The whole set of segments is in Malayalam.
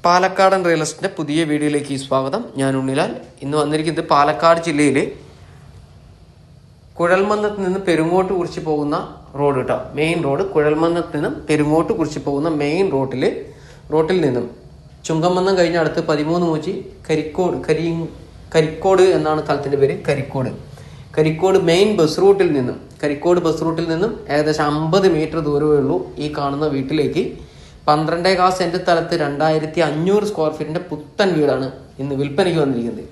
പാലക്കാടൻ റിയൽ എസ്റ്റേറ്റിൻ്റെ പുതിയ വീഡിയോയിലേക്ക് സ്വാഗതം. ഞാൻ ഉണ്ണിലാൽ. ഇന്ന് വന്നിരിക്കുന്നത് പാലക്കാട് ജില്ലയിൽ കുഴൽമന്നത്ത് നിന്ന് പെരുങ്ങോട്ട് കുറിച്ച് പോകുന്ന റോഡ് കേട്ടോ. മെയിൻ റോഡ് കുഴൽമന്നത്ത് നിന്നും പെരുങ്ങോട്ട് കുറിച്ച് പോകുന്ന മെയിൻ റോട്ടിൽ നിന്നും ചുങ്കമന്നം കഴിഞ്ഞ അടുത്ത് 13 മൂച്ചി കരിക്കോട് എന്നാണ് സ്ഥലത്തിൻ്റെ പേര്. കരിക്കോട് മെയിൻ ബസ് റൂട്ടിൽ നിന്നും ഏകദേശം 50 മീറ്റർ ദൂരമേ ഉള്ളൂ ഈ കാണുന്ന വീട്ടിലേക്ക് 12.4 സെന്റ് സ്ഥലത്ത് 2500 സ്ക്വയർ ഫീറ്റിന്റെ പുത്തൻ വീടാണ് ഇന്ന് വിൽപ്പനയ്ക്ക് വന്നിരിക്കുന്നത്.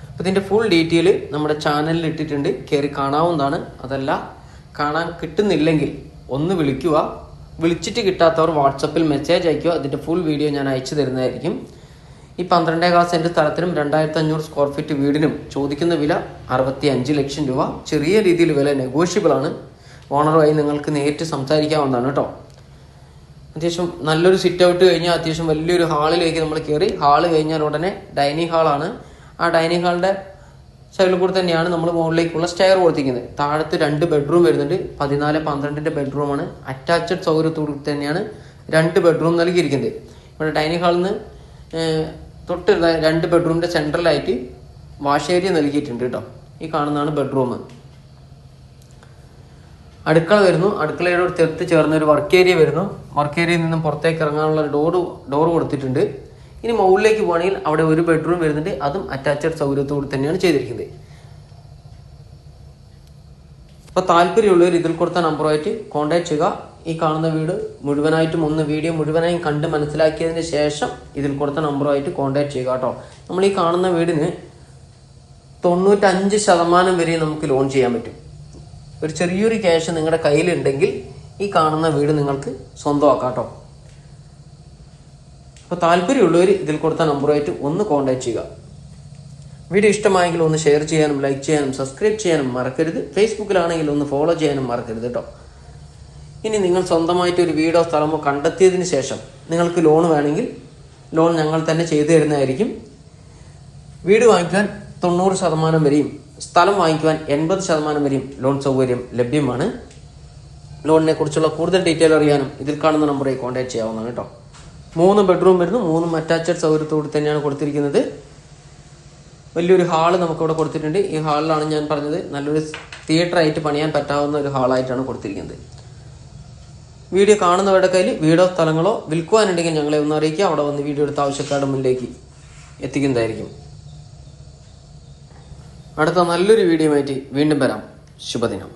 അപ്പോൾ ഇതിന്റെ ഫുൾ ഡീറ്റെയിൽ നമ്മുടെ ചാനലിൽ ഇട്ടിട്ടുണ്ട്, കയറി കാണാവുന്നതാണ്. അതല്ല കാണാൻ കിട്ടുന്നില്ലെങ്കിൽ ഒന്ന് വിളിക്കുക. വിളിച്ചിട്ട് കിട്ടാത്തവർ വാട്സപ്പിൽ മെസ്സേജ് അയക്കുക. അതിന്റെ ഫുൾ വീഡിയോ ഞാൻ അയച്ചു തരുന്നതായിരിക്കും. ഈ 12.4 സെന്റ് സ്ഥലത്തിനും 2500 സ്ക്വയർ ഫീറ്റ് വീടിനും ചോദിക്കുന്ന വില 65 ലക്ഷം രൂപ. ചെറിയ രീതിയിൽ വില നെഗോഷ്യബിൾ ആണ്. ഓണറുമായി നിങ്ങൾക്ക് നേരിട്ട് സംസാരിക്കാവുന്നതാണ് കേട്ടോ. അത്യാവശ്യം നല്ലൊരു സിറ്റ് ഔട്ട് കഴിഞ്ഞാൽ അത്യാവശ്യം വലിയൊരു ഹാളിലേക്ക് നമ്മൾ കയറി. ഹാള് കഴിഞ്ഞാൽ ഉടനെ ഡൈനിങ് ഹാളാണ്. ആ ഡൈനിങ് ഹാളിന്റെ സൈഡിൽ കൂടെ തന്നെയാണ് നമ്മൾ മുകളിലേക്കുള്ള സ്റ്റെയർ കൊടുത്തിരിക്കുന്നത്. താഴത്ത് 2 ബെഡ്റൂം വരുന്നുണ്ട്. 14-12 ബെഡ്റൂമാണ്. അറ്റാച്ച്ഡ് സൗകര്യത്തോടു തന്നെയാണ് 2 ബെഡ്റൂം നൽകിയിരിക്കുന്നത്. ഇവിടെ ഡൈനിങ് ഹാളിൽ നിന്ന് തൊട്ട് 2 ബെഡ്റൂമിന്റെ സെൻട്രലായിട്ട് വാഷ് ഏരിയ നൽകിയിട്ടുണ്ട് കേട്ടോ. ഈ കാണുന്നതാണ് ബെഡ്റൂം. അടുക്കള വരുന്നു. അടുക്കളയോട് ചേർന്ന് ഒരു വർക്ക് ഏരിയ വരുന്നു. വർക്ക് ഏരിയയിൽ നിന്നും പുറത്തേക്ക് ഇറങ്ങാനുള്ള ഡോർ കൊടുത്തിട്ടുണ്ട്. ഇനി മുകളിലേക്ക് പോകണമെങ്കിൽ അവിടെ ഒരു ബെഡ്റൂം വരുന്നുണ്ട്. അതും അറ്റാച്ച്ഡ് സൗകര്യത്തോട് തന്നെയാണ് ചെയ്തിരിക്കുന്നത്. അപ്പോൾ താല്പര്യമുള്ളവർ ഇതിൽ കൊടുത്ത നമ്പറുമായിട്ട് കോൺടാക്ട് ചെയ്യുക. ഈ കാണുന്ന വീട് മുഴുവനായിട്ടും വീഡിയോ മുഴുവനായും കണ്ട് മനസ്സിലാക്കിയതിന് ശേഷം ഇതിൽ കൊടുത്ത നമ്പറുമായിട്ട് കോൺടാക്ട് ചെയ്യുക കേട്ടോ. നമ്മൾ ഈ കാണുന്ന വീടിന് 95% വരെ നമുക്ക് ലോൺ ചെയ്യാൻ പറ്റും. ഒരു ചെറിയൊരു ക്യാഷ് നിങ്ങളുടെ കയ്യിലുണ്ടെങ്കിൽ ഈ കാണുന്ന വീട് നിങ്ങൾക്ക് സ്വന്തമാക്കാം കേട്ടോ. അപ്പോൾ താല്പര്യമുള്ളവർ ഇതിൽ കൊടുത്ത നമ്പറുമായിട്ട് ഒന്ന് കോൺടാക്ട് ചെയ്യുക. വീഡിയോ ഇഷ്ടമായെങ്കിൽ ഒന്ന് ഷെയർ ചെയ്യാനും ലൈക്ക് ചെയ്യാനും സബ്സ്ക്രൈബ് ചെയ്യാനും മറക്കരുത്. ഫേസ്ബുക്കിലാണെങ്കിൽ ഒന്ന് ഫോളോ ചെയ്യാനും മറക്കരുത് കേട്ടോ. ഇനി നിങ്ങൾ സ്വന്തമായിട്ട് ഒരു വീടോ സ്ഥലമോ കണ്ടെത്തിയതിന് ശേഷം നിങ്ങൾക്ക് ലോൺ വേണമെങ്കിൽ ലോൺ ഞങ്ങൾ തന്നെ ചെയ്തു തരുന്നതായിരിക്കും. വീട് വാങ്ങിക്കാൻ 90% വരെയും സ്ഥലം വാങ്ങിക്കുവാൻ 80% വരെയും ലോൺ സൗകര്യം ലഭ്യമാണ്. ലോണിനെ കുറിച്ചുള്ള കൂടുതൽ ഡീറ്റെയിൽ അറിയാനും ഇതിൽ കാണുന്ന നമ്പറിൽ കോൺടാക്ട് ചെയ്യാവുന്നതാണ് കേട്ടോ. 3 ബെഡ്റൂം വരുന്നു. 3 അറ്റാച്ച്ഡ് സൗകര്യത്തോട് തന്നെയാണ് കൊടുത്തിരിക്കുന്നത്. വലിയൊരു ഹാള് നമുക്കിവിടെ കൊടുത്തിട്ടുണ്ട്. ഈ ഹാളിലാണ് ഞാൻ പറഞ്ഞത് നല്ലൊരു തിയേറ്റർ ആയിട്ട് പണിയാൻ പറ്റാവുന്ന ഒരു ഹാളായിട്ടാണ് കൊടുത്തിരിക്കുന്നത്. വീഡിയോ കാണുന്നവരുടെ കയ്യിൽ വീടോ സ്ഥലങ്ങളോ വിൽക്കുവാനുണ്ടെങ്കിൽ ഞങ്ങളെ ഒന്ന് അറിയിക്കുക. അവിടെ വന്ന് വീഡിയോ എടുത്ത ആവശ്യക്കാരുടെ മുന്നിലേക്ക് എത്തിക്കുന്നതായിരിക്കും. അടുത്ത നല്ലൊരു വീഡിയോ ആയിട്ട് വീണ്ടും വരാം. ശുഭദിനം.